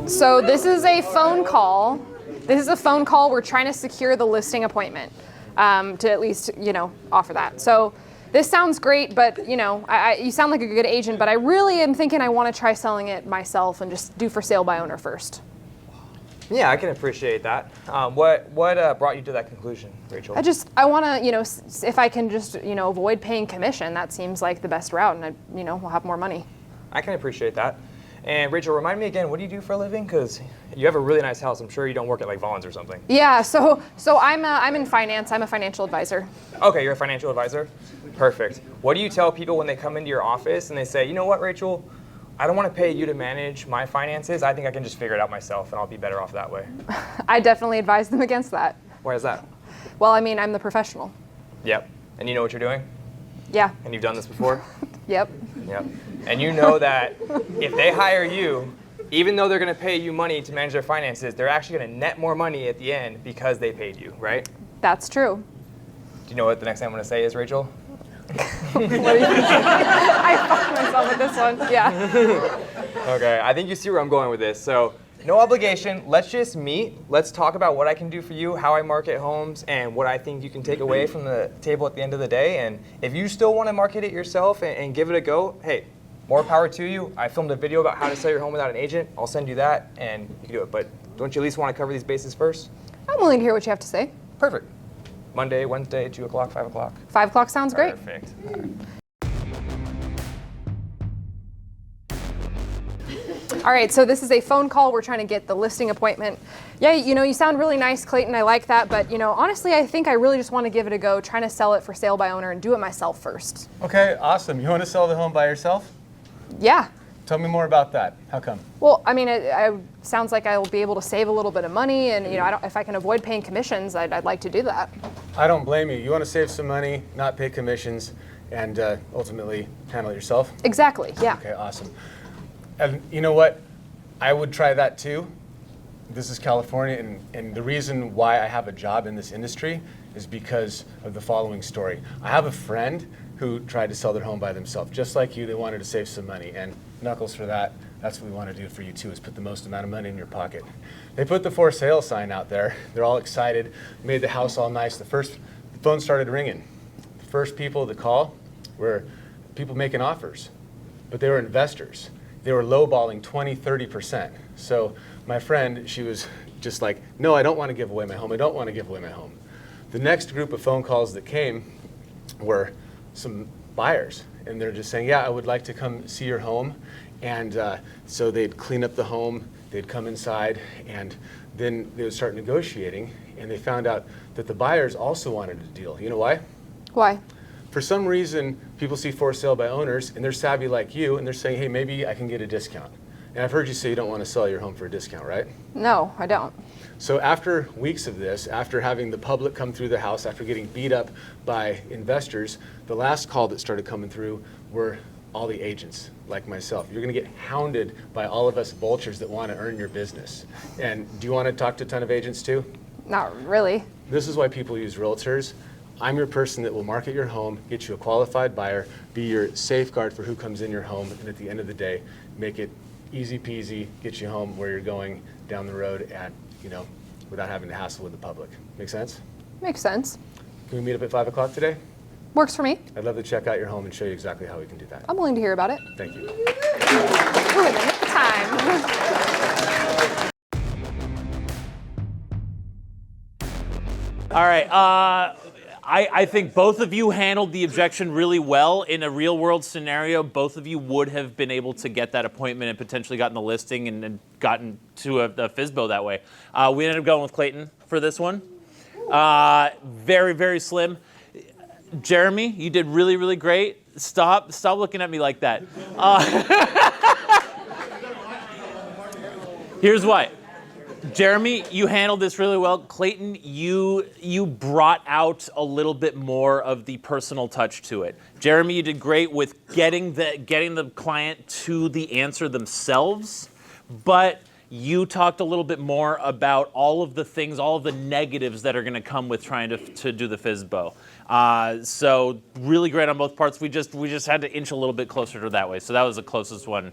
So this is a phone call. This is a phone call. We're trying to secure the listing appointment to at least, offer that. So this sounds great, but, you sound like a good agent, but I really am thinking I want to try selling it myself and just do for sale by owner first. Yeah, I can appreciate that. What brought you to that conclusion, Rachel? I want to, if I can just, avoid paying commission, that seems like the best route, and we'll have more money. I can appreciate that. And Rachel, remind me again, what do you do for a living? Because you have a really nice house. I'm sure you don't work at like Vaughn's or something. Yeah, so I'm in finance. I'm a financial advisor. Okay, you're a financial advisor? Perfect. What do you tell people when they come into your office and they say, you know what, Rachel, I don't want to pay you to manage my finances. I think I can just figure it out myself and I'll be better off that way. I definitely advise them against that. Why is that? Well, I'm the professional. Yep. And you know what you're doing? Yeah. And you've done this before? Yep. Yep. And you know that if they hire you, even though they're going to pay you money to manage their finances, they're actually going to net more money at the end because they paid you, right? That's true. Do you know what the next thing I'm going to say is, Rachel? What do you think? I fucked myself with this one. Yeah. Okay, I think you see where I'm going with this. So, no obligation. Let's just meet. Let's talk about what I can do for you, how I market homes, and what I think you can take away from the table at the end of the day. And if you still want to market it yourself and give it a go, hey, more power to you. I filmed a video about how to sell your home without an agent. I'll send you that, and you can do it. But don't you at least want to cover these bases first? I'm willing to hear what you have to say. Perfect. Monday, Wednesday, 2 o'clock, 5 o'clock. 5 o'clock sounds great. Perfect. All right, so this is a phone call. We're trying to get the listing appointment. Yeah, you sound really nice, Clayton. I like that. But, honestly, I think I really just want to give it a go, trying to sell it for sale by owner and do it myself first. Okay, awesome. You want to sell the home by yourself? Yeah. Tell me more about that. How come? Well, it sounds like I'll be able to save a little bit of money, and if I can avoid paying commissions, I'd like to do that. I don't blame you. You want to save some money, not pay commissions, and ultimately handle it yourself? Exactly. Yeah. Okay, awesome. And you know what? I would try that too. This is California, and the reason why I have a job in this industry is because of the following story. I have a friend who tried to sell their home by themselves. Just like you, they wanted to save some money, and knuckles for that. That's what we want to do for you too, is put the most amount of money in your pocket. They put the for sale sign out there. They're all excited, made the house all nice. The phone started ringing. The first people to call were people making offers, but they were investors. They were lowballing 20, 30%. So my friend, she was just like, no, I don't want to give away my home. I don't want to give away my home. The next group of phone calls that came were some buyers. And they're just saying, yeah, I would like to come see your home. And so they'd clean up the home, they'd come inside, and then they would start negotiating. And they found out that the buyers also wanted a deal. You know why? Why? For some reason, people see for sale by owners, and they're savvy like you, and they're saying, hey, maybe I can get a discount. And I've heard you say you don't want to sell your home for a discount, right? No, I don't. So after weeks of this, after having the public come through the house, after getting beat up by investors, the last call that started coming through were all the agents, like myself. You're going to get hounded by all of us vultures that want to earn your business. And do you want to talk to a ton of agents too? Not really. This is why people use realtors. I'm your person that will market your home, get you a qualified buyer, be your safeguard for who comes in your home, and at the end of the day, make it easy peasy, get you home where you're going down the road at, without having to hassle with the public. Make sense? Makes sense. Can we meet up at 5 o'clock today? Works for me. I'd love to check out your home and show you exactly how we can do that. I'm willing to hear about it. Thank you. Ooh, in the nick of time. All right. I think both of you handled the objection really well. In a real world scenario, both of you would have been able to get that appointment and potentially gotten the listing and gotten to a FSBO that way. We ended up going with Clayton for this one. Very, very slim. Jeremy, you did really, really great. Stop looking at me like that. Here's why. Jeremy, you handled this really well. Clayton, you brought out a little bit more of the personal touch to it. Jeremy, you did great with getting the client to the answer themselves, but you talked a little bit more about all of the things, all of the negatives that are going to come with trying to do the FSBO. So really great on both parts. We just had to inch a little bit closer to that way. So that was the closest one.